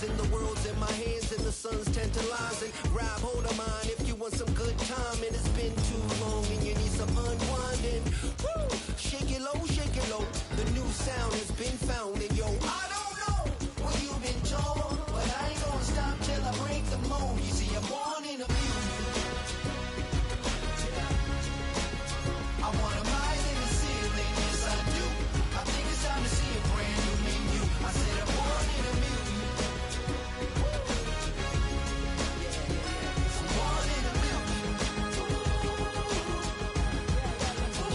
rising. The world's in my hands and the sun's tantalizing. Grab hold of mine if you want some good time. And it's been too long and you need some unwinding. Woo! Shake it low. The new sound has been found. And yo, I don't know what you've been told, but I ain't gonna stop till I break the mold. You see, I'm born in a million. I want a mile in the ceiling, yes I do. I think it's time to see a brand new menu. I said I'm born in a million. I'm born in a million.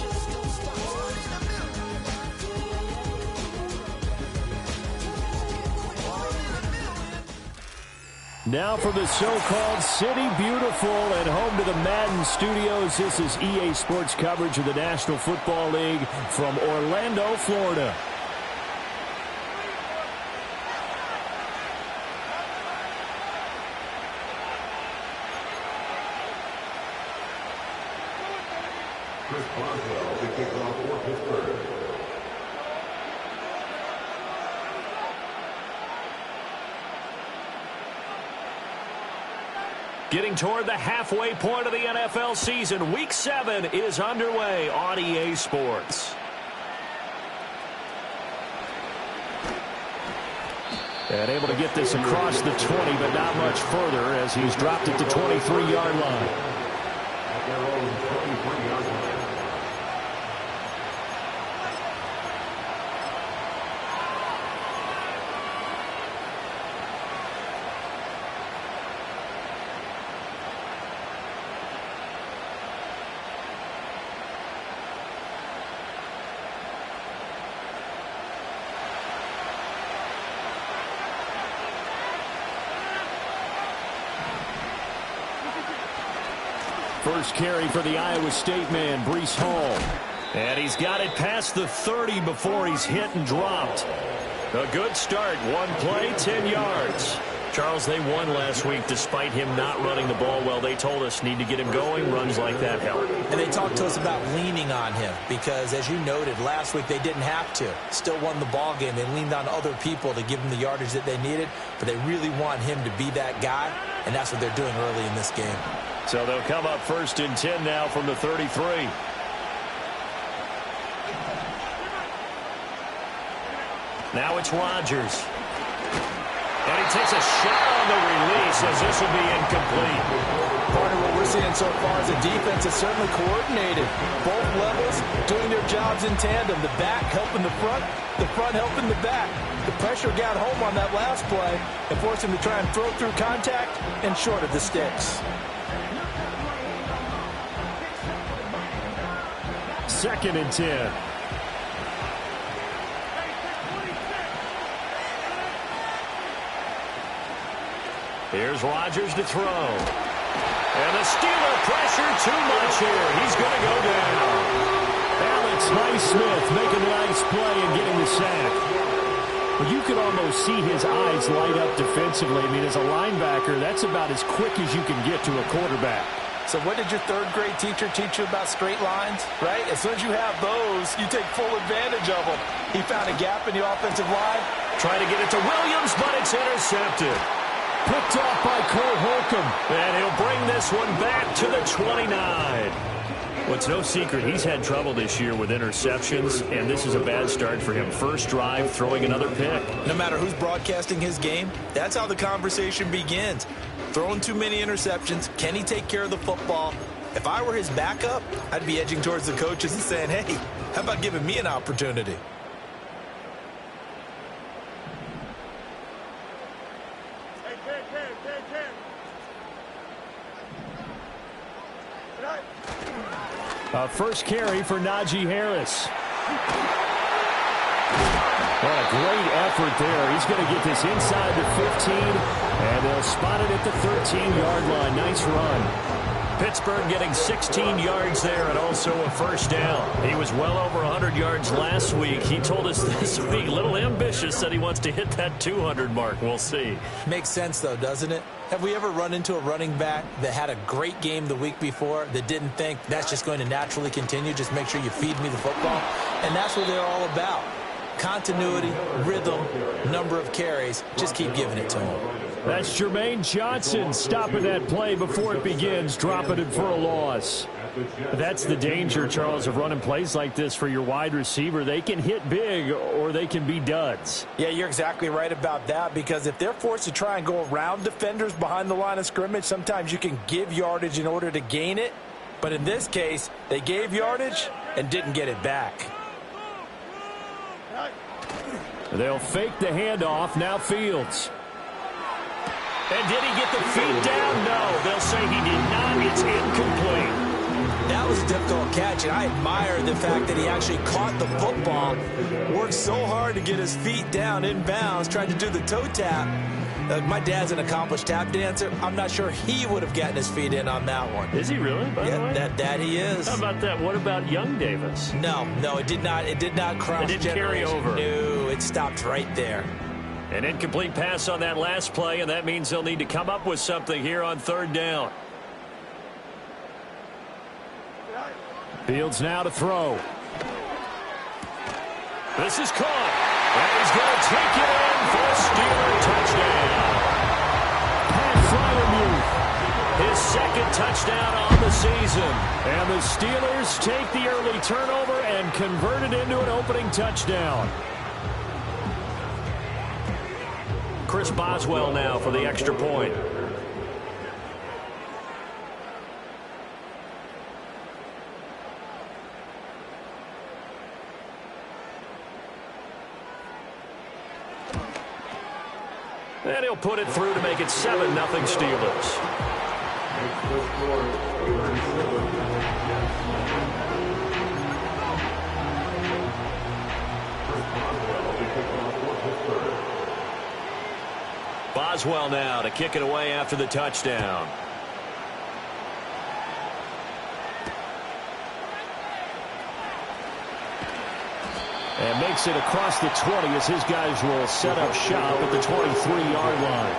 Just don't stop. Born in a million. Born in a million. Now for the so-called City Beautiful and home to the Madden studios. This is EA Sports coverage of the National Football League from Orlando, Florida. Chris Boswell to kick off for Pittsburgh. Getting toward the halfway point of the NFL season. Week 7 is underway on EA Sports. And able to get this across the 20, but not much further as he's dropped it to 23-yard line. At their own 23-yard line. First carry for the Iowa State man, Breece Hall. And he's got it past the 30 before he's hit and dropped. A good start. One play, 10 yards. Charles, they won last week despite him not running the ball well. They told us need to get him going. Runs like that help. And they talked to us about leaning on him because, as you noted, last week they didn't have to. Still won the ball game. They leaned on other people to give them the yardage that they needed, but they really want him to be that guy, and that's what they're doing early in this game. So they'll come up 1st and 10 now from the 33. Now it's Rodgers. And he takes a shot on the release as this will be incomplete. Part of what we're seeing so far is the defense is certainly coordinated. Both levels doing their jobs in tandem. The back helping the front helping the back. The pressure got home on that last play and forced him to try and throw through contact and short of the sticks. 2nd and 10. Here's Rodgers to throw. And the Steeler pressure too much here. He's going to go down. Alex Highsmith making a nice play and getting the sack. But you could almost see his eyes light up defensively. I mean, as a linebacker, that's about as quick as you can get to a quarterback. So what did your 3rd grade teacher teach you about straight lines, right? As soon as you have those, you take full advantage of them. He found a gap in the offensive line. Trying to get it to Williams, but it's intercepted. Picked off by Cole Holcomb. And he'll bring this one back to the 29. Well, it's no secret he's had trouble this year with interceptions, and this is a bad start for him. First drive, throwing another pick. No matter who's broadcasting his game, that's how the conversation begins. Throwing too many interceptions. Can he take care of the football? If I were his backup, I'd be edging towards the coaches and saying, hey, how about giving me an opportunity? First carry for Najee Harris. What a great effort there. He's going to get this inside the 15, and they'll spot it at the 13-yard line. Nice run. Pittsburgh getting 16 yards there and also a first down. He was well over 100 yards last week. He told us this week, a little ambitious, said he wants to hit that 200 mark. We'll see. Makes sense, though, doesn't it? Have we ever run into a running back that had a great game the week before that didn't think that's just going to naturally continue? Just make sure you feed me the football. And that's what they're all about. continuity, rhythm, number of carries. Just keep giving it to him. That's Jermaine Johnson stopping that play before it begins, dropping it for a loss. That's the danger, Charles, of running plays like this for your wide receiver. They can hit big or they can be duds. Yeah, you're exactly right about that, because if they're forced to try and go around defenders behind the line of scrimmage, sometimes you can give yardage in order to gain it. But in this case, they gave yardage and didn't get it back. They'll fake the handoff. Now Fields. And did he get the feet down? No, they'll say he did not. It's incomplete. That was a difficult catch, and I admire the fact that he actually caught the football, worked so hard to get his feet down in bounds, tried to do the toe tap. My dad's an accomplished tap dancer. I'm not sure he would have gotten his feet in on that one. Is he really, by the way? That he is. How about that? What about young Davis? No, it did not. It did not cross. It didn't carry over. No, it stopped right there. An incomplete pass on that last play, and that means they'll need to come up with something here on third down. Fields now to throw. This is caught. And he's going to take it in for a Steeler touchdown. Pat Fryermuth, his second touchdown on the season. And the Steelers take the early turnover and convert it into an opening touchdown. Chris Boswell now for the extra point. And he'll put it through to make it 7-0 Steelers. Boswell now to kick it away after the touchdown. And makes it across the 20 as his guys will set up shop at the 23-yard line.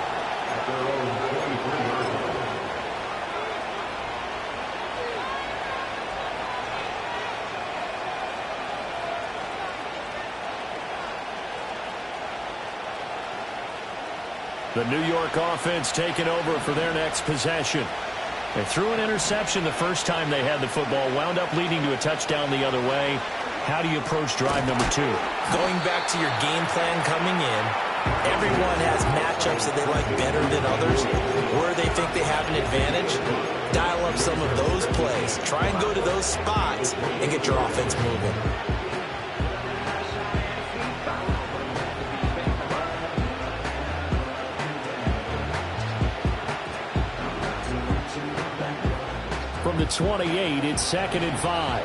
The New York offense taking over for their next possession. They threw an interception the first time they had the football, wound up leading to a touchdown the other way. How do you approach drive number 2? Going back to your game plan coming in, everyone has matchups that they like better than others. Where they think they have an advantage, dial up some of those plays. Try and go to those spots and get your offense moving. From the 28, it's 2nd and 5.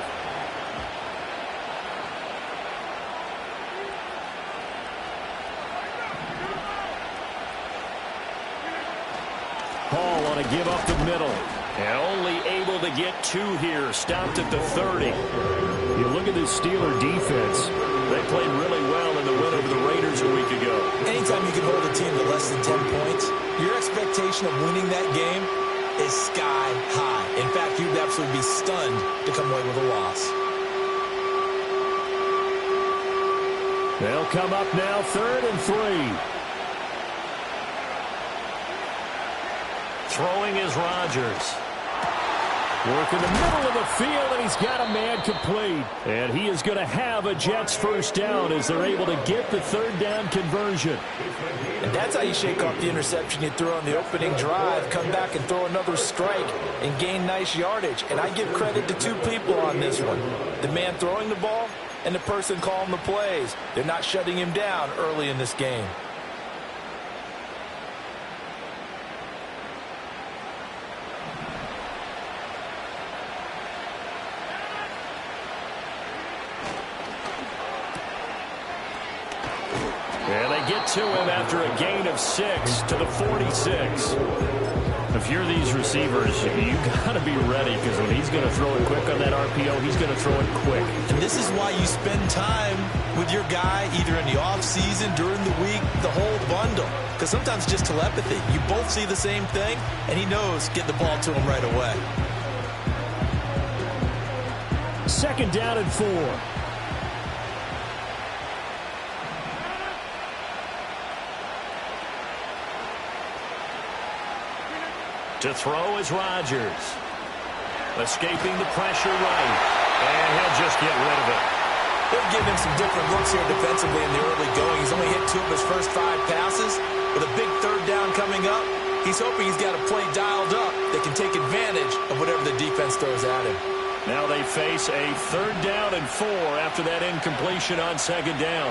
Hall on a give up the middle. And only able to get 2 here. Stopped at the 30. You look at this Steeler defense. They played really well in the win over the Raiders a week ago. Anytime you can hold a team to less than 10 points, your expectation of winning that game is sky high. In fact, you'd absolutely be stunned to come away with a loss. They'll come up now 3rd and 3. Throwing is Rodgers. Work in the middle of the field, and he's got a man complete. And he is going to have a Jets first down as they're able to get the 3rd down conversion. And that's how you shake off the interception you threw on the opening drive, come back and throw another strike and gain nice yardage. And I give credit to 2 people on this one. The man throwing the ball and the person calling the plays. They're not shutting him down early in this game. And they get to him after a gain of 6 to the 46. If you're these receivers, you got to be ready, because when he's going to throw it quick on that RPO, he's going to throw it quick. And this is why you spend time with your guy either in the offseason, during the week, the whole bundle. Because sometimes just telepathy. You both see the same thing, and he knows get the ball to him right away. 2nd down and 4. To throw is Rodgers. Escaping the pressure right. And he'll just get rid of it. They'll give him some different looks here defensively in the early going. He's only hit 2 of his first 5 passes. With a big third down coming up, he's hoping he's got a play dialed up that can take advantage of whatever the defense throws at him. Now they face a 3rd down and 4 after that incompletion on 2nd down.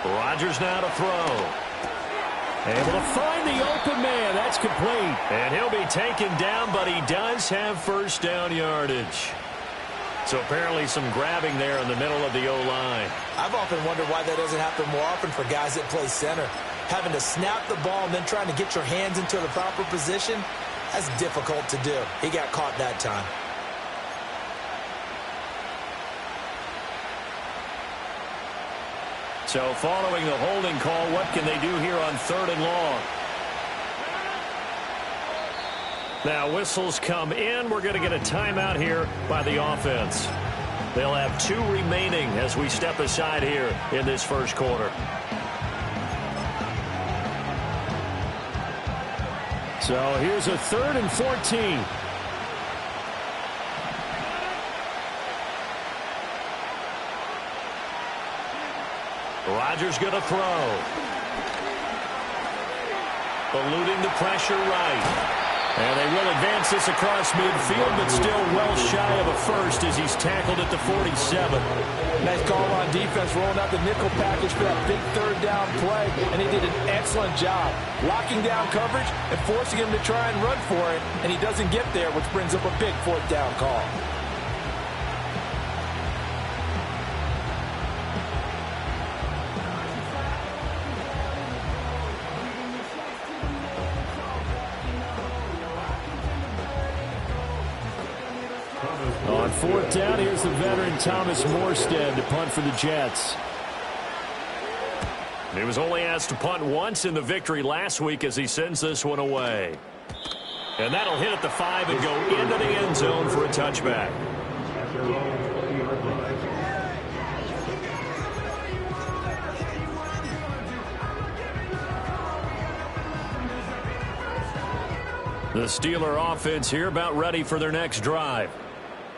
Rodgers now to throw. Able to find the open man. That's complete. And he'll be taken down, but he does have first down yardage. So apparently some grabbing there in the middle of the O-line. I've often wondered why that doesn't happen more often for guys that play center. Having to snap the ball and then trying to get your hands into the proper position, that's difficult to do. He got caught that time. So following the holding call, what can they do here on 3rd and long? Now whistles come in. We're going to get a timeout here by the offense. They'll have 2 remaining as we step aside here in this first quarter. So here's a 3rd and 14. Rodgers going to throw. Eluding the pressure right. And they will advance this across midfield, but still well shy of a first as he's tackled at the 47. Nice call on defense, rolling out the nickel package for that big 3rd down play, and he did an excellent job locking down coverage and forcing him to try and run for it, and he doesn't get there, which brings up a big 4th down call. On 4th down, here's the veteran Thomas Morstead to punt for the Jets. He was only asked to punt once in the victory last week as he sends this one away. And that'll hit at the 5 and go into the end zone for a touchback. The Steeler offense here about ready for their next drive.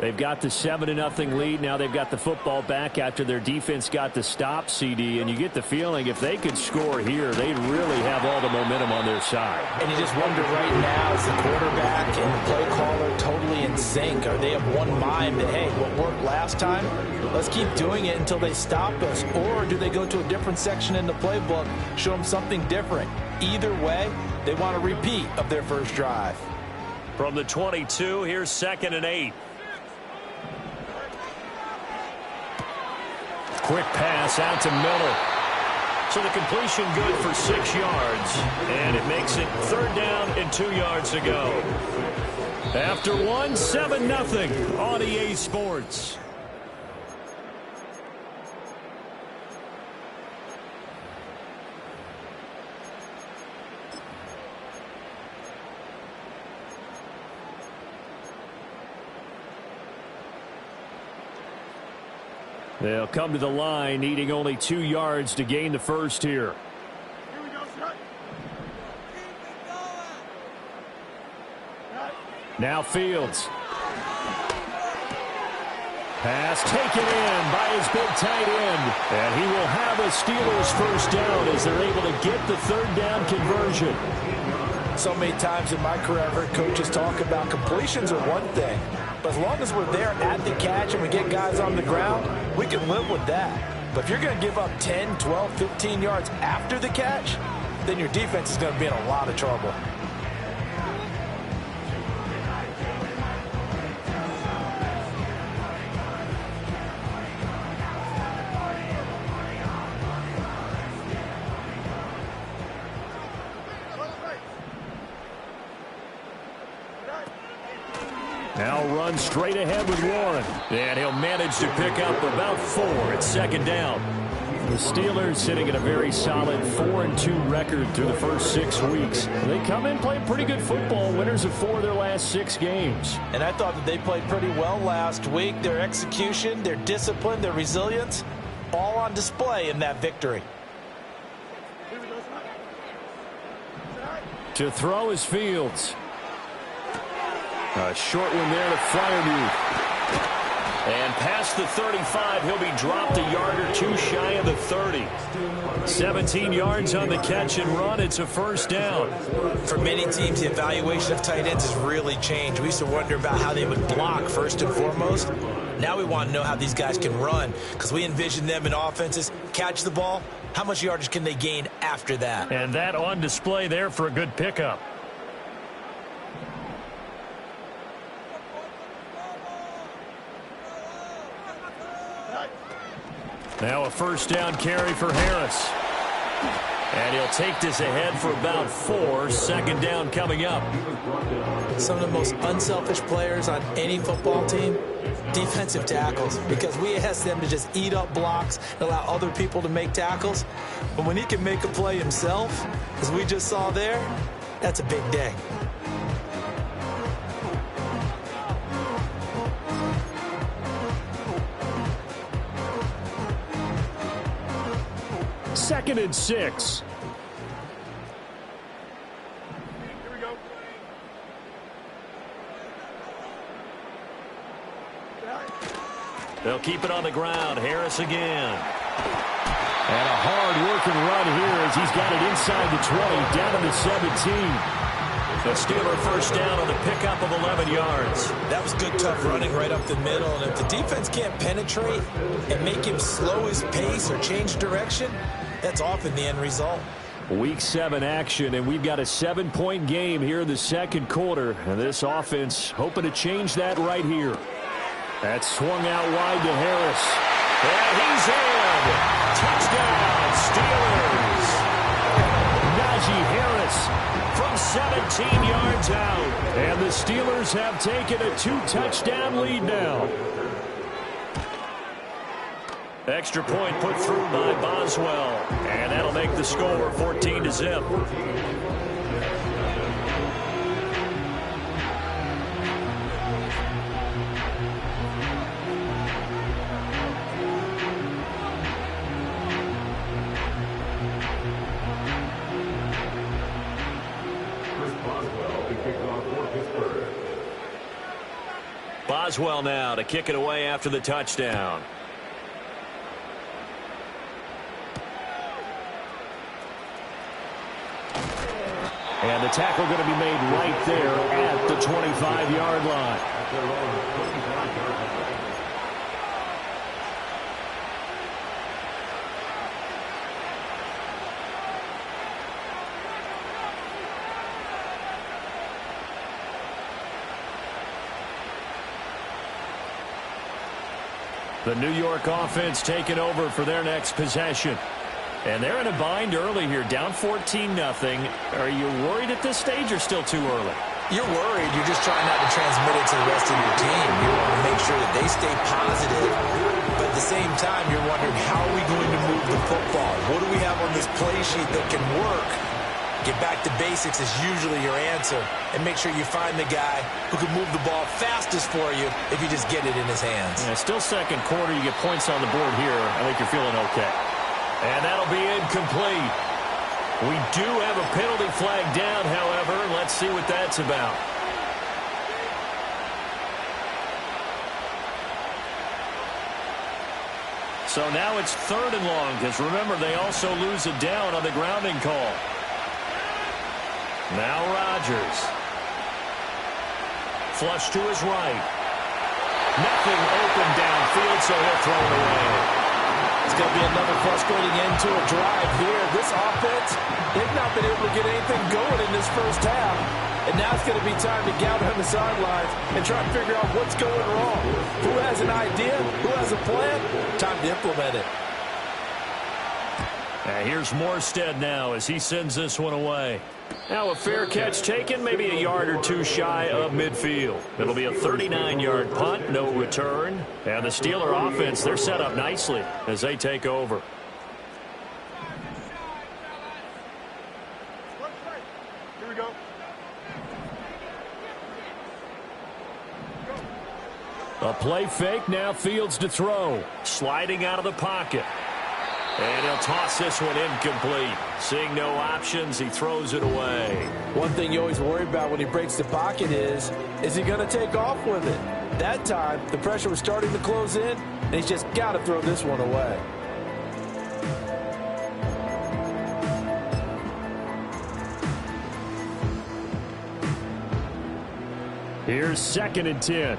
They've got the 7-0 lead. Now they've got the football back after their defense got the stop, CD. And you get the feeling if they could score here, they'd really have all the momentum on their side. And you just wonder right now, is the quarterback and the play caller totally in sync? Are they of one mind that, hey, what worked last time, let's keep doing it until they stop us? Or do they go to a different section in the playbook, show them something different? Either way, they want a repeat of their first drive. From the 22, here's 2nd and 8. Quick pass out to Miller. So the completion good for 6 yards. And it makes it 3rd down and 2 yards to go. After 1, 7-0 on EA Sports. They'll come to the line, needing only 2 yards to gain the first here. Now Fields. Pass taken in by his big tight end. And he will have a Steelers first down as they're able to get the 3rd down conversion. So many times in my career, I've heard coaches talk about completions are one thing. But as long as we're there at the catch and we get guys on the ground, we can live with that. But if you're going to give up 10, 12, 15 yards after the catch, then your defense is going to be in a lot of trouble. Now run straight ahead with Warren. And he'll manage to pick up about 4 at 2nd down. The Steelers sitting at a very solid 4-2 record through the first 6 weeks. They come in playing pretty good football, winners of 4 of their last 6 games. And I thought that they played pretty well last week. Their execution, their discipline, their resilience, all on display in that victory. To throw is Fields. A short one there to Freiermuth. And past the 35, he'll be dropped a yard or two shy of the 30. 17 yards on the catch and run. It's a first down. For many teams, the evaluation of tight ends has really changed. We used to wonder about how they would block first and foremost. Now we want to know how these guys can run, because we envision them in offenses catch the ball. How much yardage can they gain after that? And that on display there for a good pickup. Now a first down carry for Harris. And he'll take this ahead for about 4. Second down coming up. Some of the most unselfish players on any football team, defensive tackles, because we ask them to just eat up blocks and allow other people to make tackles. But when he can make a play himself, as we just saw there, that's a big day. Second and 6. Here we go. They'll keep it on the ground. Harris again. And a hard-working run here as he's got it inside the 20, down to the 17. The Steeler first down on the pickup of 11 yards. That was good, tough running right up the middle. And if the defense can't penetrate and make him slow his pace or change direction, that's often the end result. Week 7 action, and we've got a 7-point game here in the second quarter. And this offense hoping to change that right here. That swung out wide to Harris. And he's in. Touchdown, Steelers. Najee Harris from 17 yards out. And the Steelers have taken a 2-touchdown lead now. Extra point put through by Boswell. And that'll make the score 14-0. Boswell now to kick it away after the touchdown. And the tackle going to be made right there at the 25-yard line. The New York offense taking over for their next possession. And they're in a bind early here, down 14-0. Are you worried at this stage or still too early? You're worried. You're just trying not to transmit it to the rest of your team. You want to make sure that they stay positive. But at the same time, you're wondering, how are we going to move the football? What do we have on this play sheet that can work? Get back to basics is usually your answer. And make sure you find the guy who can move the ball fastest for you if you just get it in his hands. Yeah, still second quarter. You get points on the board here. I think you're feeling okay. And that'll be incomplete. We do have a penalty flag down, however. Let's see what that's about. So now it's 3rd and long, because remember, they also lose a down on the grounding call. Now Rodgers. Flush to his right. Nothing open downfield, so he'll throw it away. It's going to be another frustrating end to a drive here. This offense, they've not been able to get anything going in this first half. And now it's going to be time to gather on the sidelines and try to figure out what's going wrong. Who has an idea? Who has a plan? Time to implement it. Here's Morstead now as he sends this one away. Now a fair catch taken, maybe a yard or two shy of midfield. It'll be a 39-yard punt, no return. And the Steeler offense, they're set up nicely as they take over. Here we go. A play fake, now Fields to throw. Sliding out of the pocket. And he'll toss this one incomplete. Seeing no options, he throws it away. One thing you always worry about when he breaks the pocket is he going to take off with it? That time, the pressure was starting to close in, and he's just got to throw this one away. Here's 2nd and 10.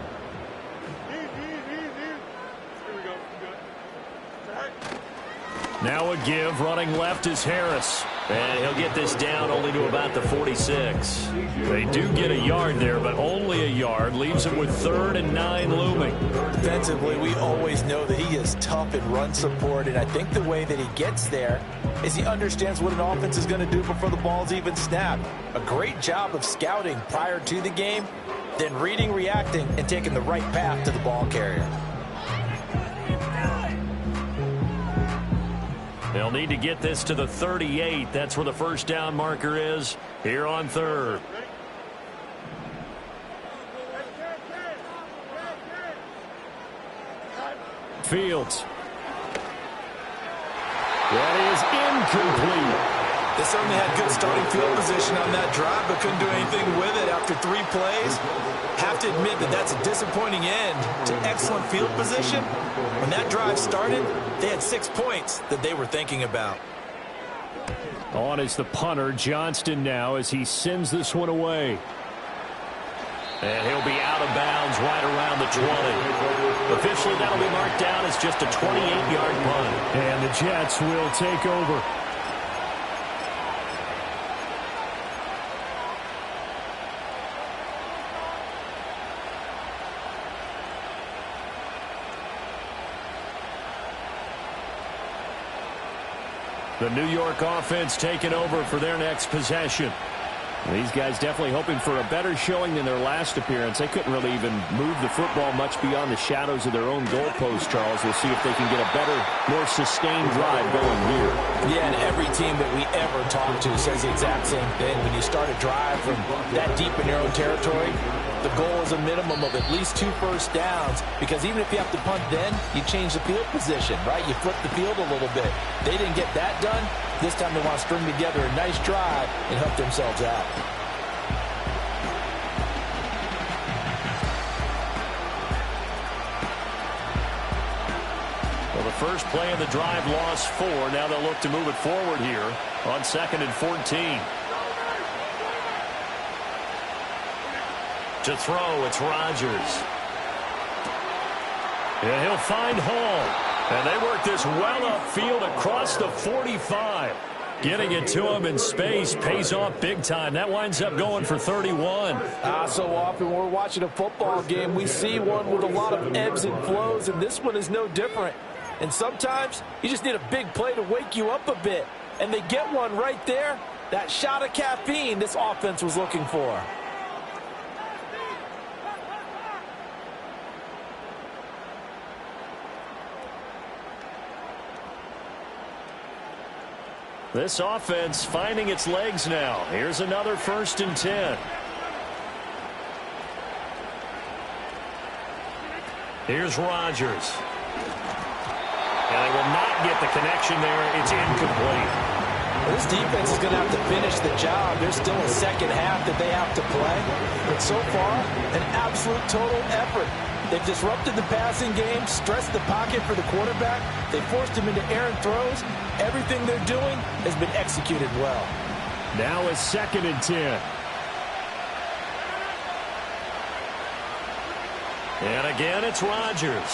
Now a give, running left is Harris. And he'll get this down only to about the 46. They do get a yard there, but only a yard. Leaves him with 3rd and 9 looming. Defensively, we always know that he is tough in run support, and I think the way that he gets there is he understands what an offense is going to do before the ball's even snapped. A great job of scouting prior to the game, then reading, reacting, and taking the right path to the ball carrier. They'll need to get this to the 38. That's where the first down marker is here on 3rd. Fields. That is incomplete. They certainly had good starting field position on that drive, but couldn't do anything with it after 3 plays. Have to admit that that's a disappointing end to excellent field position. When that drive started, they had 6 points that they were thinking about. On is the punter, Johnston, now as he sends this one away. And he'll be out of bounds right around the 20. Officially, that'll be marked down as just a 28-yard punt. And the Jets will take over. The New York offense taking over for their next possession. These guys definitely hoping for a better showing than their last appearance. They couldn't really even move the football much beyond the shadows of their own goalpost, Charles. We'll see if they can get a better, more sustained drive going here. Yeah, and every team that we ever talk to says the exact same thing. When you start a drive from that deep in your own territory, the goal is a minimum of at least 2 first downs, because even if you have to punt then, you change the field position, right? You flip the field a little bit. They didn't get that done. This time they want to string together a nice drive and help themselves out. Well, the first play of the drive lost 4. Now they'll look to move it forward here on 2nd and 14. To throw, it's Rodgers. And he'll find Hall. And they work this well upfield across the 45. Getting it to him in space pays off big time. That winds up going for 31. So often when we're watching a football game, we see one with a lot of ebbs and flows, and this one is no different. And sometimes you just need a big play to wake you up a bit. And they get one right there. That shot of caffeine this offense was looking for. This offense finding its legs now. Here's another 1st and 10. Here's Rodgers. And they will not get the connection there. It's incomplete. This defense is going to have to finish the job. There's still a second half that they have to play. But so far, an absolute total effort. They've disrupted the passing game, stressed the pocket for the quarterback. They forced him into errant throws. Everything they're doing has been executed well. Now a 2nd and 10. And again, it's Rodgers.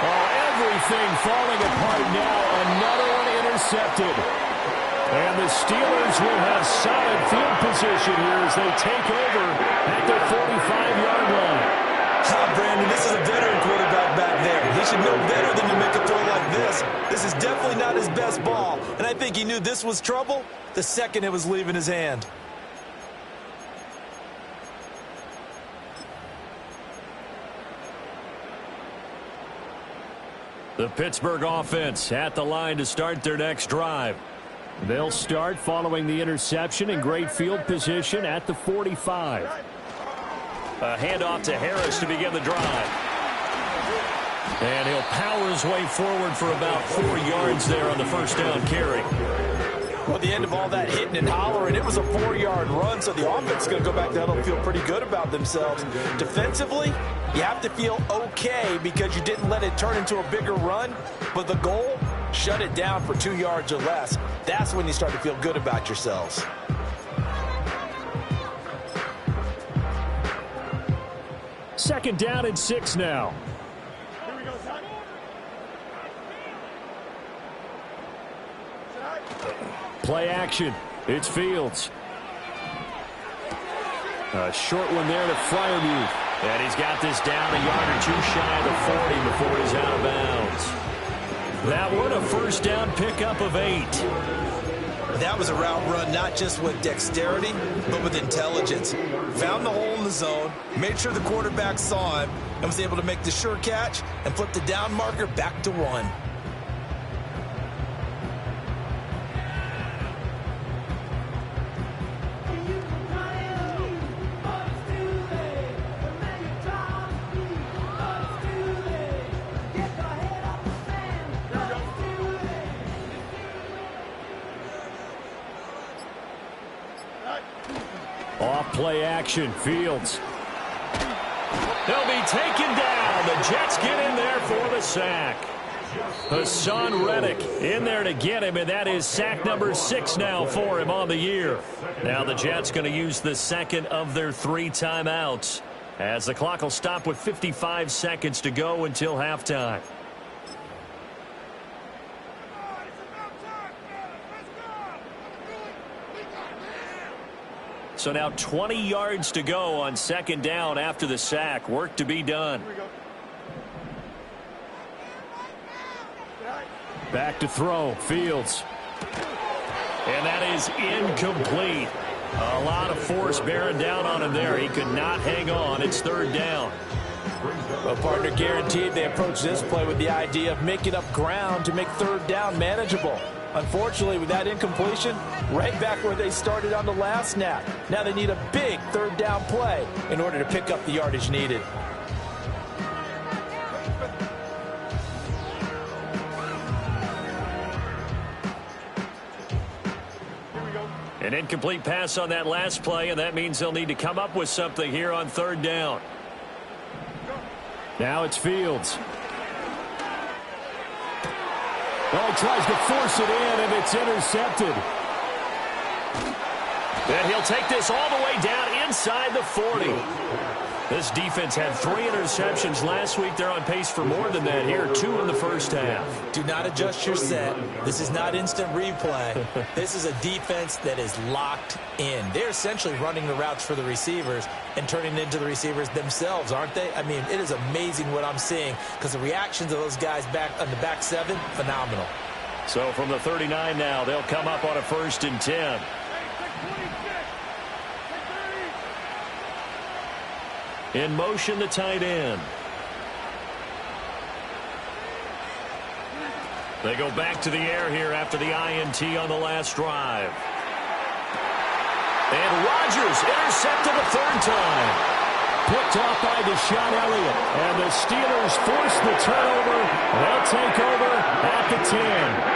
Oh, everything falling apart now. Another one intercepted. And the Steelers will have solid field position here as they take over at the 45-yard line. Brandon, this is a veteran quarterback back there. He should know better than to make a throw like this. This is definitely not his best ball, and I think he knew this was trouble the second it was leaving his hand. The Pittsburgh offense at the line to start their next drive. They'll start following the interception in great field position at the 45. A handoff to Harris to begin the drive. And he'll power his way forward for about 4 yards there on the first down carry. Well, at the end of all that hitting and hollering, it was a 4-yard run, so the offense is going to go back down and feel pretty good about themselves. Defensively, you have to feel okay because you didn't let it turn into a bigger run, but the goal, shut it down for 2 yards or less. That's when you start to feel good about yourselves. Second down and 6 now. Play action. It's Fields. A short one there to Freiermuth. And he's got this down a yard or two shy of the 40 before he's out of bounds. That one a first down pickup of 8. That was a route run not just with dexterity, but with intelligence. Found the hole in the zone, made sure the quarterback saw him, and was able to make the sure catch and flip the down marker back to 1. Off play action, Fields. They'll be taken down. The Jets get in there for the sack. Hassan Reddick in there to get him, and that is sack number 6 now for him on the year. Now the Jets going to use the second of their 3 timeouts as the clock will stop with 55 seconds to go until halftime. So now 20 yards to go on second down after the sack. Work to be done. Back to throw. Fields. And that is incomplete. A lot of force bearing down on him there. He could not hang on. It's third down. Well, partner, guaranteed they approach this play with the idea of making up ground to make third down manageable. Unfortunately, with that incompletion, right back where they started on the last snap. Now they need a big third down play in order to pick up the yardage needed. An incomplete pass on that last play, and that means they'll need to come up with something here on third down. Now it's Fields. Oh, tries to force it in, and it's intercepted. And he'll take this all the way down inside the 40. This defense had 3 interceptions last week. They're on pace for more than that here, 2 in the first half. Do not adjust your set. This is not instant replay. This is a defense that is locked in. They're essentially running the routes for the receivers and turning it into the receivers themselves, aren't they? I mean, it is amazing what I'm seeing because the reactions of those guys back on the back 7, phenomenal. So from the 39 now, they'll come up on a 1st and 10. In motion, the tight end. They go back to the air here after the INT on the last drive. And Rodgers intercepted a 3rd time. Picked off by Deshaun Elliott. And the Steelers force the turnover. They'll take over at the 10.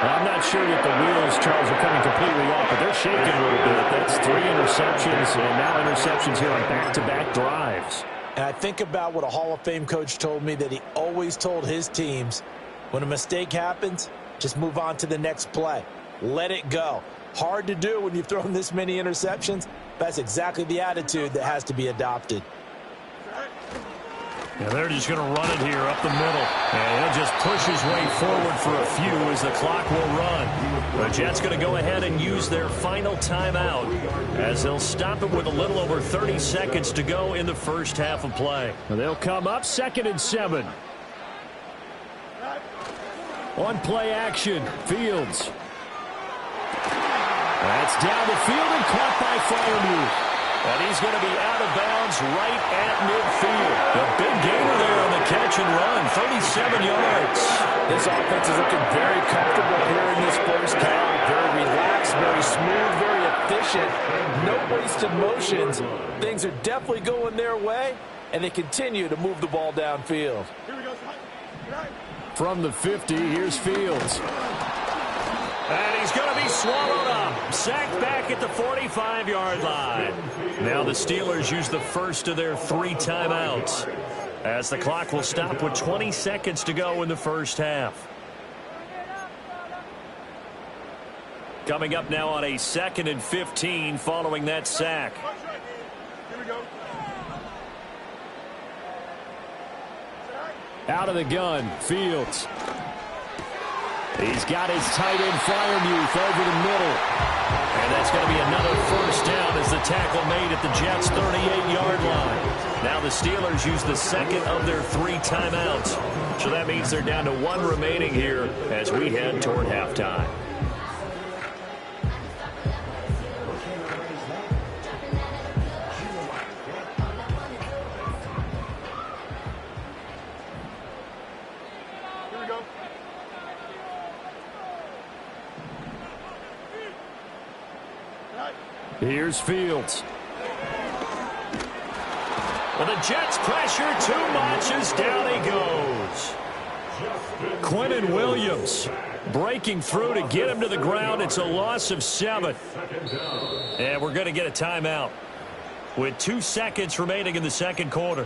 I'm not sure that the wheels, Charles, are coming completely off, but they're shaking a little bit. That's 3 interceptions, and now interceptions here on back-to-back drives. And I think about what a Hall of Fame coach told me that he always told his teams, when a mistake happens, just move on to the next play. Let it go. Hard to do when you've thrown this many interceptions. That's exactly the attitude that has to be adopted. Yeah, they're just going to run it here up the middle. And he'll just push his way forward for a few as the clock will run. The Jets going to go ahead and use their final timeout as they'll stop it with a little over 30 seconds to go in the first half of play. And they'll come up 2nd and 7. On play action, Fields. That's down the field and caught by Freiermuth. And he's going to be out of bounds right at midfield. The big gainer there on the catch and run, 37 yards. This offense is looking very comfortable here in this first half. Very relaxed, very smooth, very efficient. No wasted motions. Things are definitely going their way, and they continue to move the ball downfield. From the 50, here's Fields. And he's going to be swallowed up. Sacked back at the 45-yard line. Now the Steelers use the first of their 3 timeouts, as the clock will stop with 20 seconds to go in the first half. Coming up now on a 2nd and 15 following that sack. Here we go. Out of the gun, Fields. He's got his tight end Fryermuth over the middle. And that's going to be another first down as the tackle made at the Jets' 38-yard line. Now the Steelers use the second of their 3 timeouts. So that means they're down to 1 remaining here as we head toward halftime. Here's Fields. Well, the Jets pressure too much as down he goes. Quinnen Williams breaking through to get him to the ground. It's a loss of 7. And we're going to get a timeout with 2 seconds remaining in the second quarter.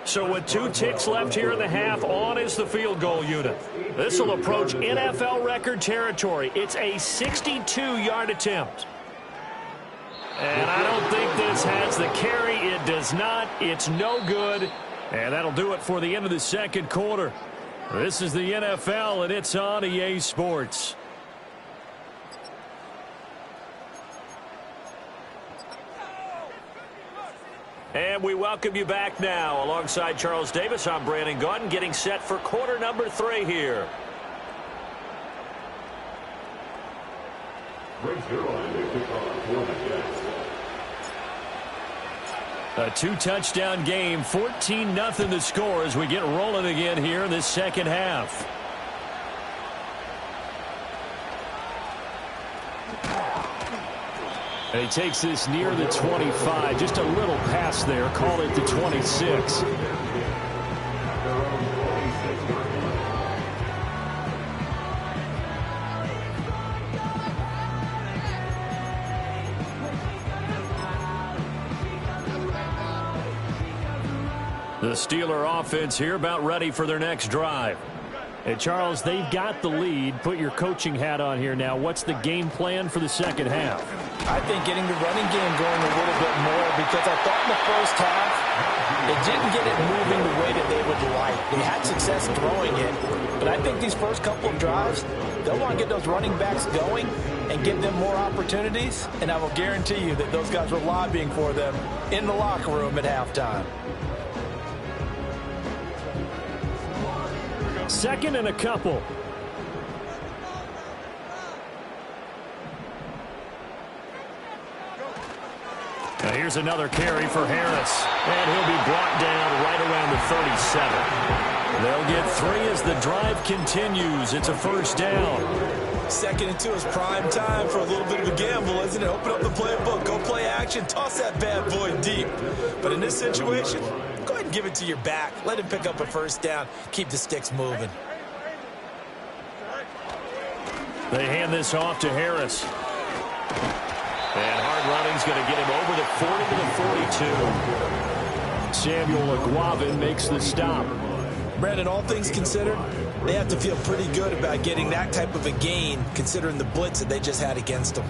So with 2 ticks left here in the half, on is the field goal unit. This will approach NFL record territory. It's a 62-yard attempt. And I don't think this has the carry. It does not. It's no good. And that'll do it for the end of the second quarter. This is the NFL, and it's on EA Sports. And we welcome you back now. Alongside Charles Davis, I'm Brandon Gaudin, getting set for quarter number 3 here. A 2-touchdown game, 14-0 the score as we get rolling again here in this second half. And he takes this near the 25, just a little pass there, call it the 26. The Steeler offense here about ready for their next drive. And Charles, they've got the lead. Put your coaching hat on here now. What's the game plan for the second half? I think getting the running game going a little bit more, because I thought in the first half they didn't get it moving the way that they would like. They had success throwing it, but I think these first couple of drives, they'll want to get those running backs going and give them more opportunities, and I will guarantee you that those guys were lobbying for them in the locker room at halftime. Second and a couple. Now here's another carry for Harris. And he'll be brought down right around the 37. They'll get 3 as the drive continues. It's a first down. 2nd and 2 is prime time for a little bit of a gamble, isn't it? Open up the playbook, go play action, toss that bad boy deep. But in this situation, go ahead and give it to your back. Let him pick up a first down. Keep the sticks moving. They hand this off to Harris. And hard running's going to get him over the 40 to the 42. Samuel Aguavin makes the stop. Brandon, all things considered, they have to feel pretty good about getting that type of a gain, considering the blitz that they just had against them.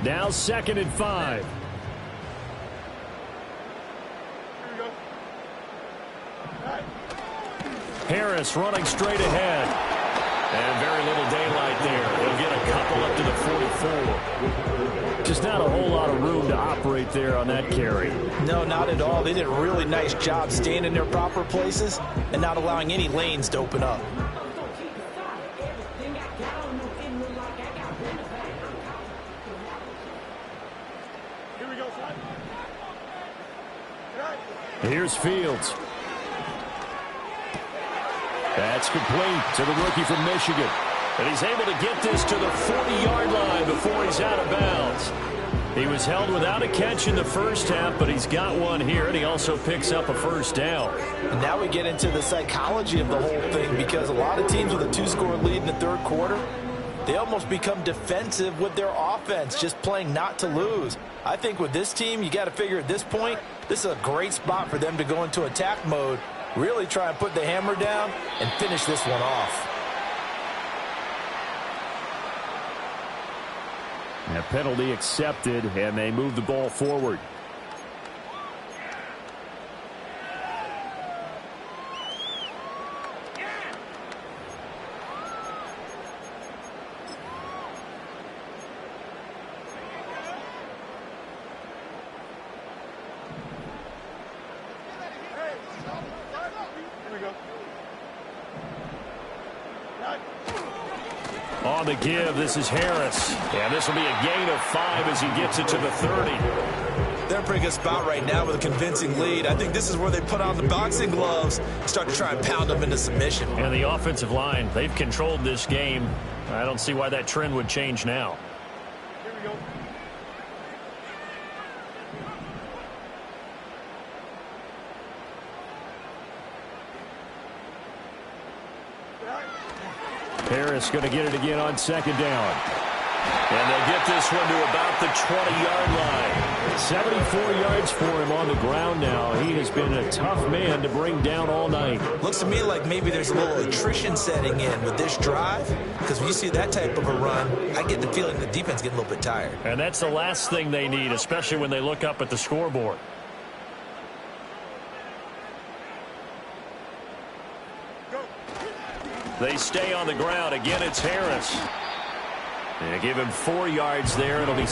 Now 2nd and 5. Harris running straight ahead. And very little daylight there. He'll get a couple up to the 44. Just not a whole lot of room to operate there on that carry. No, not at all. They did a really nice job staying in their proper places and not allowing any lanes to open up. Here's Fields. That's complete to the rookie from Michigan. And he's able to get this to the 40-yard line before he's out of bounds. He was held without a catch in the first half, but he's got one here, and he also picks up a first down. And now we get into the psychology of the whole thing, because a lot of teams with a 2-score lead in the third quarter, they almost become defensive with their offense, just playing not to lose. I think with this team, you got to figure at this point, this is a great spot for them to go into attack mode, really try and put the hammer down and finish this one off. A penalty accepted, and they move the ball forward. On the give, this is Harris. And this will be a gain of 5 as he gets it to the 30. They're in a pretty good spot right now with a convincing lead. I think this is where they put on the boxing gloves, start to try and pound them into submission. And the offensive line, they've controlled this game. I don't see why that trend would change now. Here we go. Harris going to get it again on second down. And they get this one to about the 20-yard line. 74 yards for him on the ground now. He has been a tough man to bring down all night. Looks to me like maybe there's a little attrition setting in with this drive, because when you see that type of a run, I get the feeling the defense getting a little bit tired. And that's the last thing they need, especially when they look up at the scoreboard. They stay on the ground. Again, it's Harris. They give him 4 yards there. It'll be...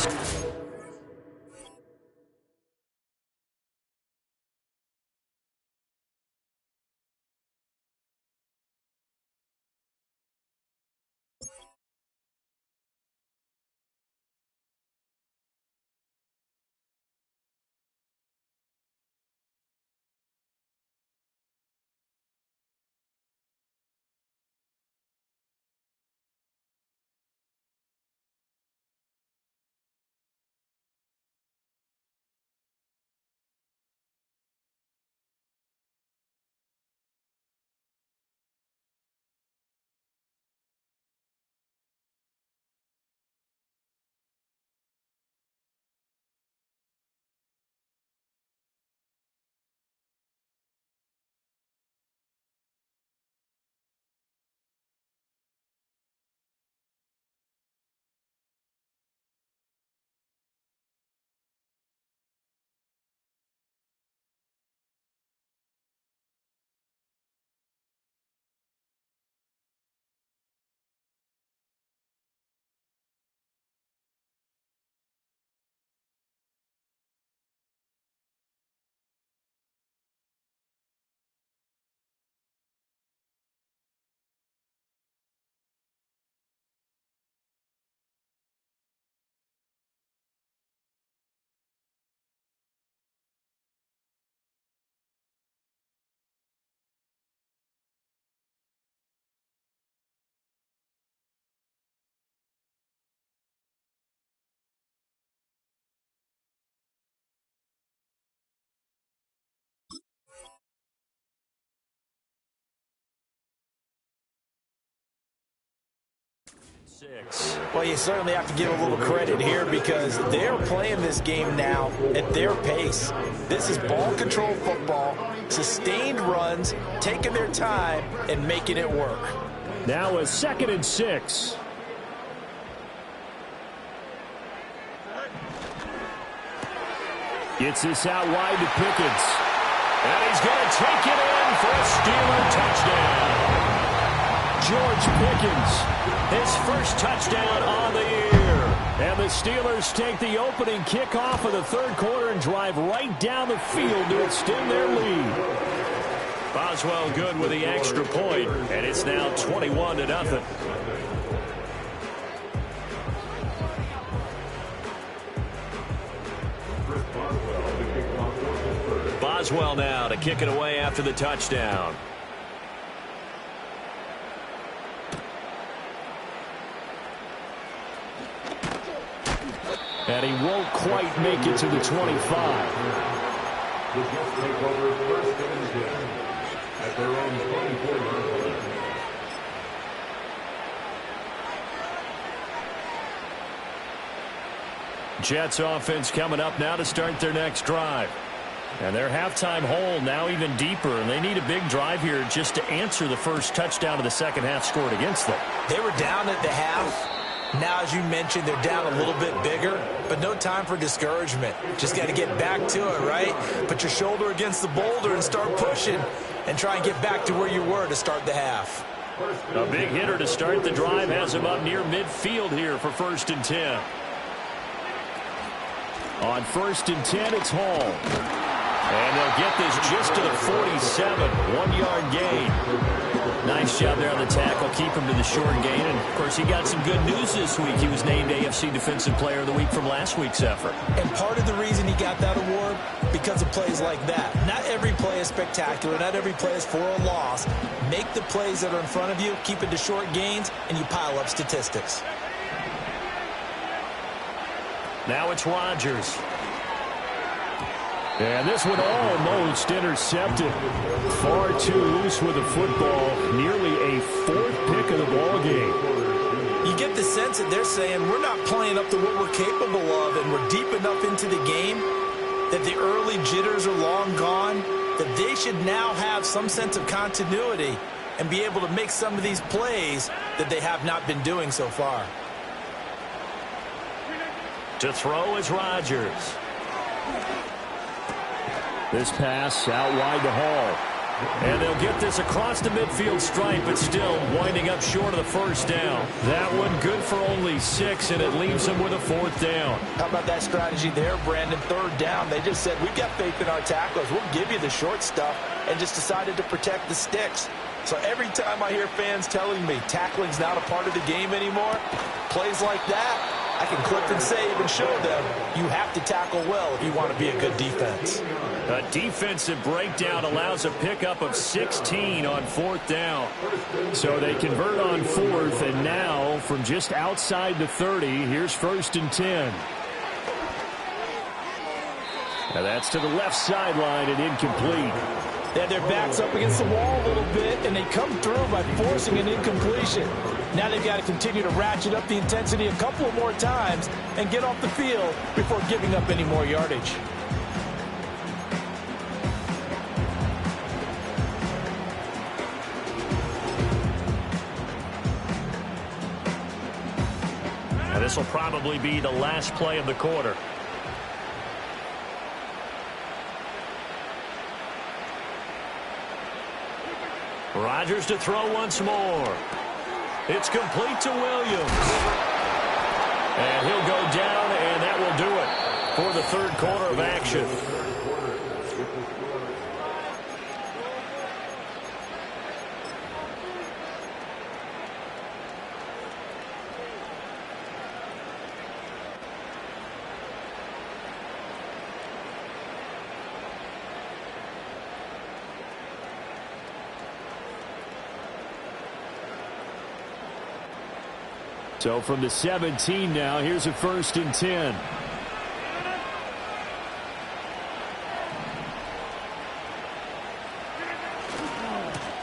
Well, you certainly have to give a little credit here, because they're playing this game now at their pace. This is ball control football, sustained runs, taking their time and making it work. Now a 2nd and 6. Gets this out wide to Pickens. And he's going to take it in for a Steeler touchdown. George Pickens, his first touchdown on the year. And the Steelers take the opening kickoff of the third quarter and drive right down the field to extend their lead. Boswell good with the extra point, and it's now 21-0. Boswell now to kick it away after the touchdown. And he won't quite make it to the 25. The Jets take over first and 10 at their own 24-yard line. Jets offense coming up now to start their next drive. And their halftime hole now even deeper, and they need a big drive here just to answer the first touchdown of the second half scored against them. They were down at the half. Now, as you mentioned, they're down a little bit bigger, but no time for discouragement. Just got to get back to it, right? Put your shoulder against the boulder and start pushing and try and get back to where you were to start the half. A big hitter to start the drive has him up near midfield here for 1st and 10. On 1st and 10, it's Hall. And they'll get this just to the 47, 1-yard gain. Nice job there on the tackle. Keep him to the short gain. And, of course, he got some good news this week. He was named AFC Defensive Player of the Week from last week's effort. And part of the reason he got that award, because of plays like that. Not every play is spectacular. Not every play is for a loss. Make the plays that are in front of you, keep it to short gains, and you pile up statistics. Now it's Rodgers. And this one almost intercepted. Far too loose with the football. Nearly a 4th pick of the ball game. You get the sense that they're saying we're not playing up to what we're capable of, and we're deep enough into the game that the early jitters are long gone, that they should now have some sense of continuity and be able to make some of these plays that they have not been doing so far. To throw is Rodgers. This pass out wide to Hall. And they'll get this across the midfield stripe, but still winding up short of the first down. That one good for only 6, and it leaves them with a 4th down. How about that strategy there, Brandon? 3rd down. They just said, we've got faith in our tacklers. We'll give you the short stuff, and just decided to protect the sticks. So every time I hear fans telling me tackling's not a part of the game anymore, plays like that, I can clip and save and show them you have to tackle well if you want to be a good defense. A defensive breakdown allows a pickup of 16 on 4th down. So they convert on 4th, and now from just outside the 30, here's 1st and 10. Now that's to the left sideline and incomplete. They had their backs up against the wall a little bit, and they come through by forcing an incompletion. Now they've got to continue to ratchet up the intensity a couple of more times and get off the field before giving up any more yardage. And this will probably be the last play of the quarter. Rodgers to throw once more. It's complete to Williams. And he'll go down, and that will do it for the 3rd quarter of action. So from the 17 now, here's a 1st and 10.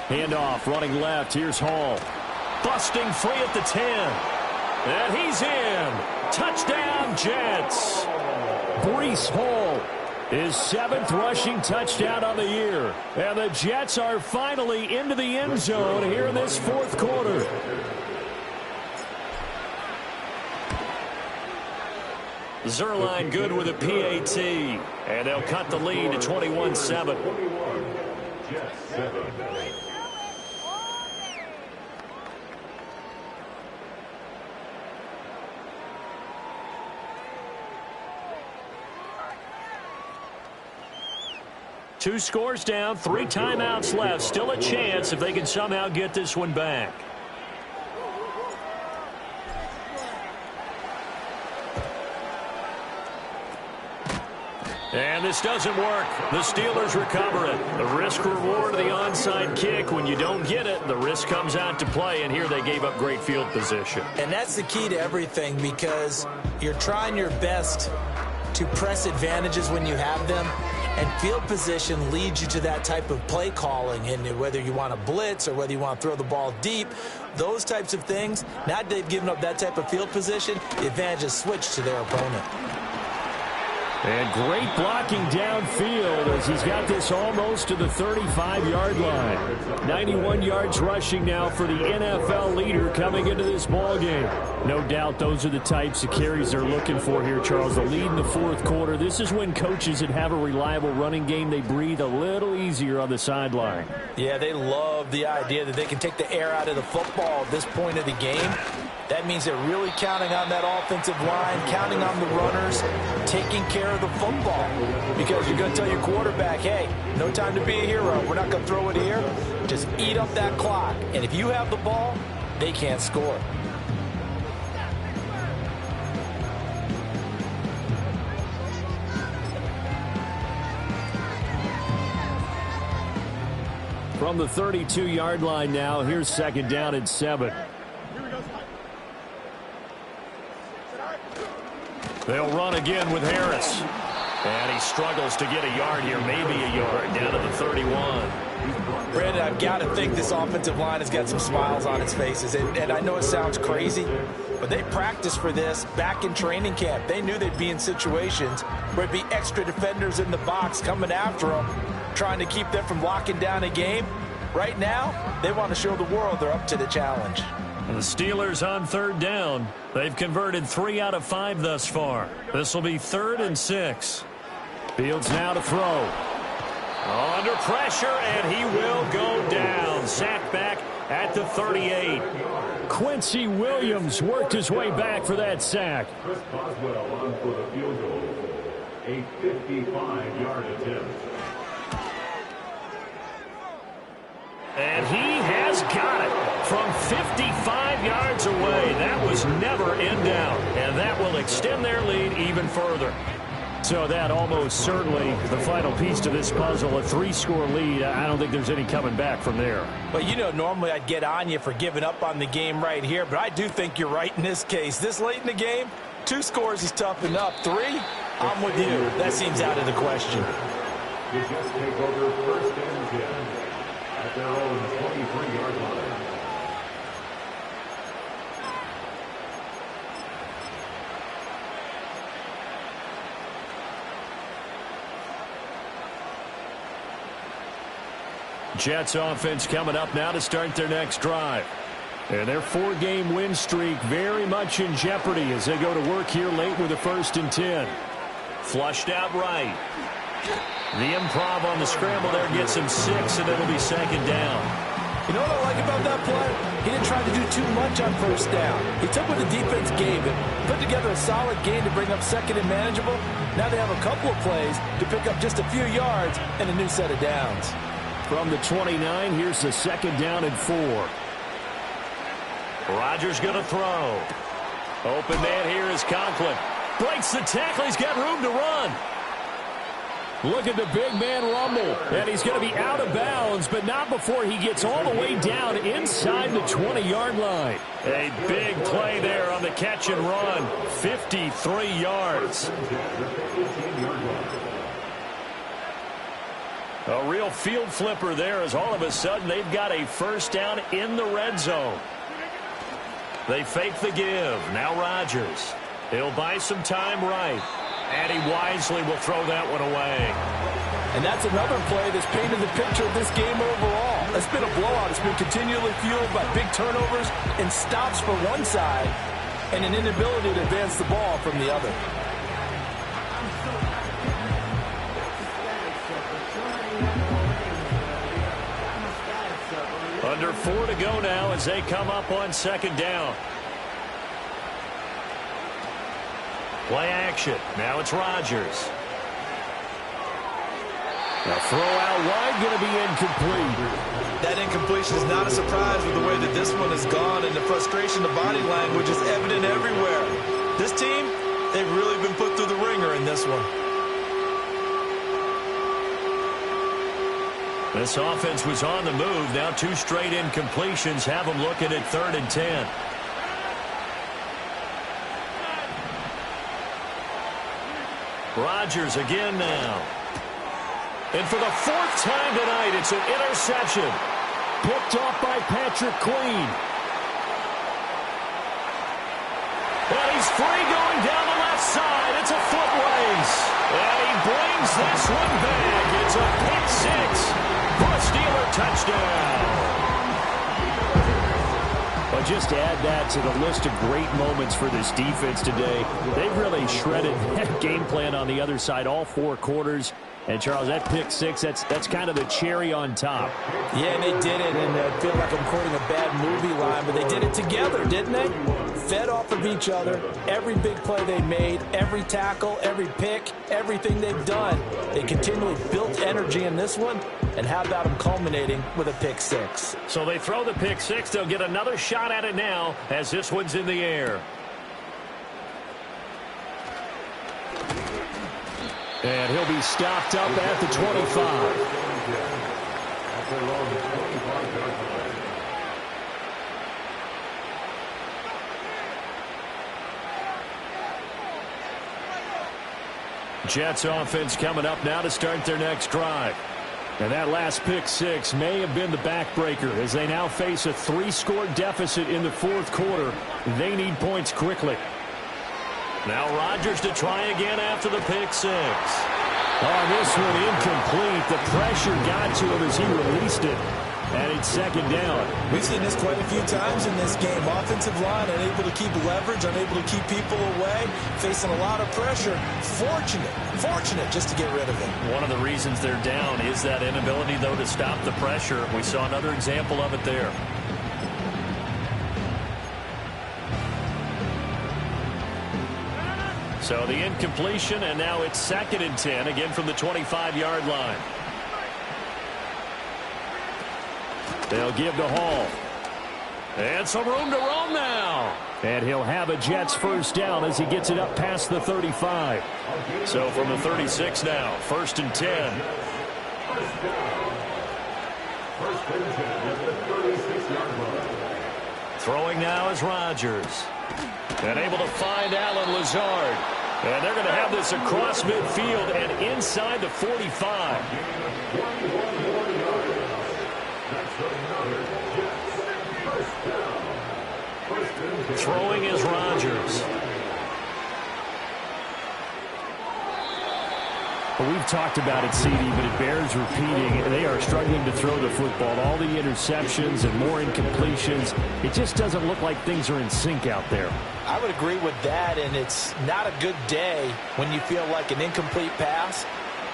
Handoff, running left. Here's Hall. Busting free at the 10. And he's in. Touchdown, Jets. Breece Hall, his 7th rushing touchdown on the year. And the Jets are finally into the end zone here in this 4th quarter. Zerline good with a PAT, and they'll cut the lead to 21-7. Two scores down, 3 timeouts left. Still a chance if they can somehow get this one back. And this doesn't work. The Steelers recover it. The risk-reward of the onside kick. When you don't get it, the risk comes out to play, and here they gave up great field position. And that's the key to everything, because you're trying your best to press advantages when you have them, and field position leads you to that type of play calling. And whether you want to blitz or whether you want to throw the ball deep, those types of things, now that they've given up that type of field position, the advantage is switched to their opponent. And great blocking downfield as he's got this almost to the 35-yard line. 91 yards rushing now for the NFL leader coming into this ball game. No doubt those are the types of carries they're looking for here, Charles. The lead in the fourth quarter. This is when coaches that have a reliable running game, they breathe a little easier on the sideline. Yeah, they love the idea that they can take the air out of the football at this point of the game. That means they're really counting on that offensive line, counting on the runners, taking care of the football. Because you're going to tell your quarterback, hey, no time to be a hero. We're not going to throw it here. Just eat up that clock. And if you have the ball, they can't score. From the 32-yard line now, here's second down and 7. They'll run again with Harris. And he struggles to get a yard here, maybe a yard, down to the 31. Brandon, I've got to think this offensive line has got some smiles on its faces. And I know it sounds crazy, but they practiced for this back in training camp. They knew they'd be in situations where it'd be extra defenders in the box coming after them, trying to keep them from locking down a game. Right now, they want to show the world they're up to the challenge. And the Steelers on third down. They've converted 3 out of 5 thus far. This will be 3rd and 6. Fields now to throw. Under pressure, and he will go down. Sacked back at the 38. Quincy Williams worked his way back for that sack. Chris Boswell on for the field goal. A 55-yard attempt. And he has got it from 55 yards away. That was never in doubt, and that will extend their lead even further. So that almost certainly the final piece to this puzzle, a 3-score lead. I don't think there's any coming back from there. But, you know, normally I'd get on you for giving up on the game right here, but I do think you're right in this case. This late in the game, 2 scores is tough enough. 3, I'm with you. That seems out of the question. You just take over 1st and 10 at their own 23-yard line. Jets offense coming up now to start their next drive. And their 4-game win streak very much in jeopardy as they go to work here late with a 1st and 10. Flushed out right. The improv on the scramble there gets him 6, and it'll be 2nd down. You know what I like about that play? He didn't try to do too much on 1st down. He took what the defense gave him, put together a solid game to bring up 2nd and manageable. Now they have a couple of plays to pick up just a few yards and a new set of downs. From the 29, here's the 2nd down and 4. Rodgers going to throw. Open man here is Conklin. Breaks the tackle. He's got room to run. Look at the big man rumble. And he's going to be out of bounds, but not before he gets all the way down inside the 20-yard line. A big play there on the catch and run. 53 yards. A real field flipper there as all of a sudden they've got a 1st down in the red zone. They fake the give. Now Rodgers. He'll buy some time right. And he wisely will throw that one away. And that's another play that's painted the picture of this game overall. It's been a blowout. It's been continually fueled by big turnovers and stops for one side and an inability to advance the ball from the other. Under 4 to go now as they come up on 2nd down. Play action. Now it's Rodgers. A throw out wide, going to be incomplete. That incompletion is not a surprise with the way that this one has gone, and the frustration, the body language is evident everywhere. This team, they've really been put through the ringer in this one. This offense was on the move. Now 2 straight incompletions have them looking at 3rd and 10. Rodgers again now. And for the 4th time tonight, it's an interception. Picked off by Patrick Queen. And he's free going down the left side. It's a foot race. And he brings this one back. It's a pick 6 for a Steeler touchdown. Well, just to add that to the list of great moments for this defense today, they've really shredded that game plan on the other side all 4 quarters. And, Charles, that pick 6, that's kind of the cherry on top. Yeah, and they did it, and I feel like I'm quoting a bad movie line, but they did it together, didn't they? Fed off of each other, every big play they made, every tackle, every pick, everything they've done. They continually built energy in this one, and how about them culminating with a pick 6? So they throw the pick 6. They'll get another shot at it now as this one's in the air. And he'll be stopped up at the 25. Jets offense coming up now to start their next drive. And that last pick 6 may have been the backbreaker as they now face a 3-score deficit in the 4th quarter. They need points quickly. Now Rodgers to try again after the pick 6. Oh, this one incomplete. The pressure got to him as he released it. And it's 2nd down. We've seen this quite a few times in this game. Offensive line unable to keep leverage, unable to keep people away, facing a lot of pressure. Fortunate just to get rid of it. One of the reasons they're down is that inability, though, to stop the pressure. We saw another example of it there. So the incompletion, and now it's 2nd and 10, again from the 25-yard line. They'll give to Hall. And some room to roam now. And he'll have a Jets first down as he gets it up past the 35. So from the 36 now, 1st and 10. Throwing now is Rodgers. And able to find Allen Lazard. And they're going to have this across midfield and inside the 45. Throwing is Rodgers. Well, we've talked about it, CD, but it bears repeating. They are struggling to throw the football. All the interceptions and more incompletions. It just doesn't look like things are in sync out there. I would agree with that, and it's not a good day when you feel like an incomplete pass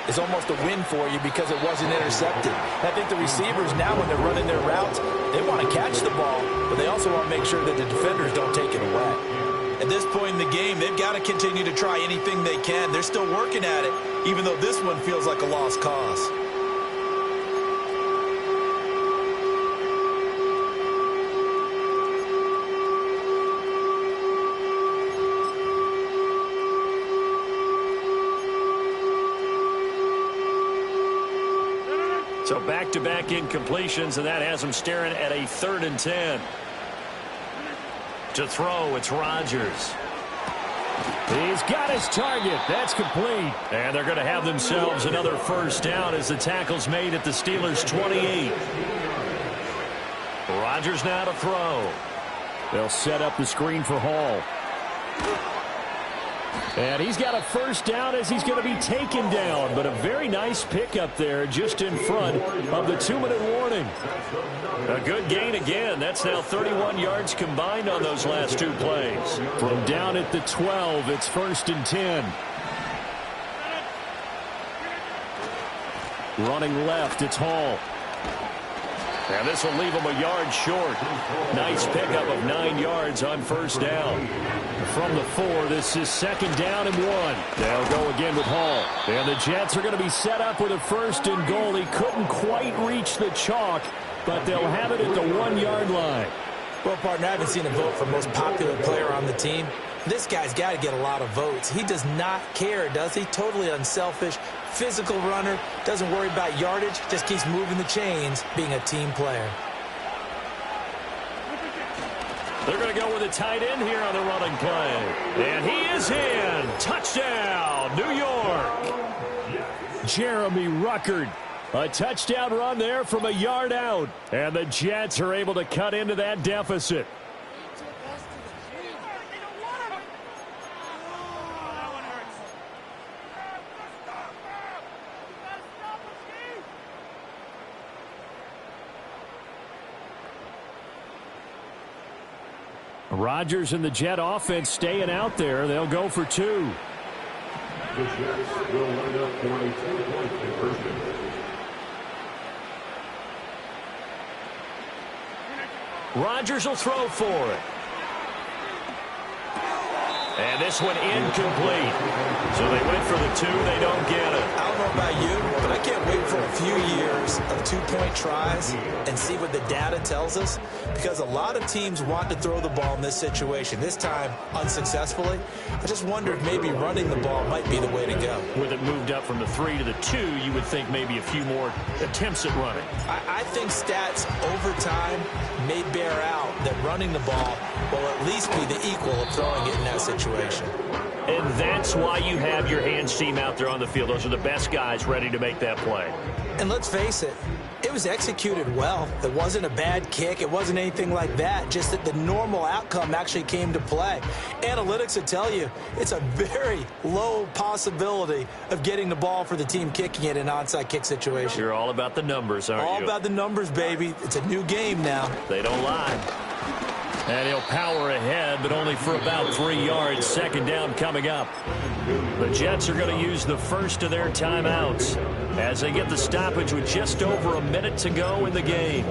is almost a win for you because it wasn't intercepted. I think the receivers now, when they're running their routes, they want to catch the ball, but they also want to make sure that the defenders don't take it away. At this point in the game, they've got to continue to try anything they can. They're still working at it, even though this one feels like a lost cause. So back-to-back incompletions, and that has them staring at a 3rd and 10. To throw, it's Rodgers. He's got his target. That's complete. And they're going to have themselves another first down as the tackle's made at the Steelers' 28. Rodgers now to throw. They'll set up the screen for Hall. And he's got a first down as he's going to be taken down. But a very nice pickup there just in front of the 2-minute warning. A good gain again. That's now 31 yards combined on those last 2 plays. From down at the 12, it's 1st and 10. Running left, it's Hall. And this will leave him a yard short. Nice pickup of 9 yards on first down. From the 4, this is 2nd down and 1. They'll go again with Hall. And the Jets are going to be set up with a 1st and goal. He couldn't quite reach the chalk, but they'll have it at the 1-yard line. Well, partner, I haven't seen a vote for most popular player on the team. This guy's got to get a lot of votes. He does not care, does he? Totally unselfish, Physical runner, doesn't worry about yardage, just keeps moving the chains, being a team player. They're going to go with a tight end here on the running play. And he is in. Touchdown, New York. Jeremy Ruckert. A touchdown run there from a yard out. And the Jets are able to cut into that deficit. Rodgers and the Jet offense staying out there. They'll go for 2. The Jets will line up for a 2-point conversion. Rodgers will throw for it. And this one incomplete. So they went for the 2. They don't get it. I don't know about you, but I can't wait for a few years of 2-point tries and see what the data tells us, because a lot of teams want to throw the ball in this situation. This time, unsuccessfully. I just wonder if maybe running the ball might be the way to go. With it moved up from the 3 to the 2, you would think maybe a few more attempts at running. I think stats over time may bear out that running the ball will at least be the equal of throwing it in that situation. And that's why you have your hands team out there on the field. Those are the best guys ready to make that play. And let's face it, it was executed well. It wasn't a bad kick. It wasn't anything like that. Just that the normal outcome actually came to play. Analytics will tell you it's a very low possibility of getting the ball for the team kicking it in an onside kick situation. You're all about the numbers, aren't you? All about the numbers, baby. It's a new game now. They don't lie. And he'll power ahead, but only for about 3 yards. Second down coming up. The Jets are going to use the first of their timeouts as they get the stoppage with just over a minute to go in the game.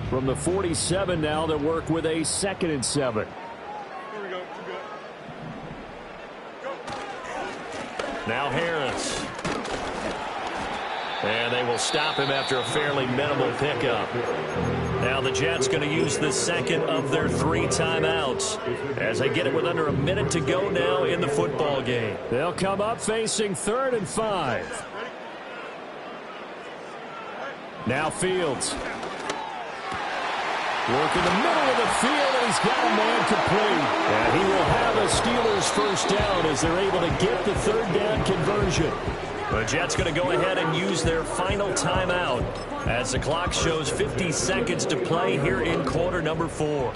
From the 47 now, they'll work with a 2nd and 7. Now Harris. And they will stop him after a fairly minimal pickup. Now the Jets going to use the second of their 3 timeouts as they get it with under a minute to go now in the football game. They'll come up facing 3rd and 5. Now Fields. Work in the middle of the field, and he's got a man complete. And he will have a Steelers first down as they're able to get the 3rd down conversion. The Jets going to go ahead and use their final timeout as the clock shows 50 seconds to play here in quarter number 4.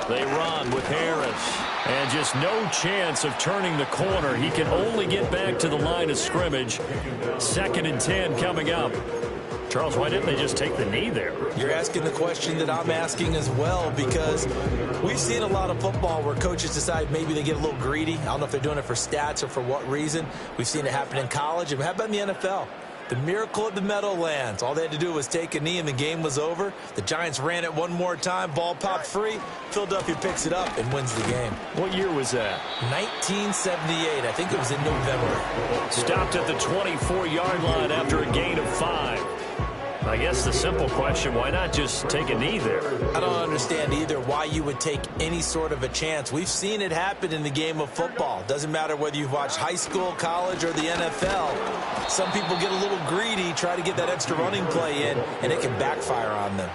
They run with Harris. And just no chance of turning the corner. He can only get back to the line of scrimmage. 2nd and 10 coming up. Charles, why didn't they just take the knee there? You're asking the question that I'm asking as well, because we've seen a lot of football where coaches decide maybe they get a little greedy. I don't know if they're doing it for stats or for what reason. We've seen it happen in college. And how about in the NFL? The miracle at the Meadowlands. All they had to do was take a knee and the game was over. The Giants ran it one more time. Ball popped free. Philadelphia picks it up and wins the game. What year was that? 1978. I think it was in November. Stopped at the 24-yard line after a gain of 5. I guess the simple question, why not just take a knee there? I don't understand either why you would take any sort of a chance. We've seen it happen in the game of football. Doesn't matter whether you've watched high school, college, or the NFL. Some people get a little greedy, try to get that extra running play in, and it can backfire on them.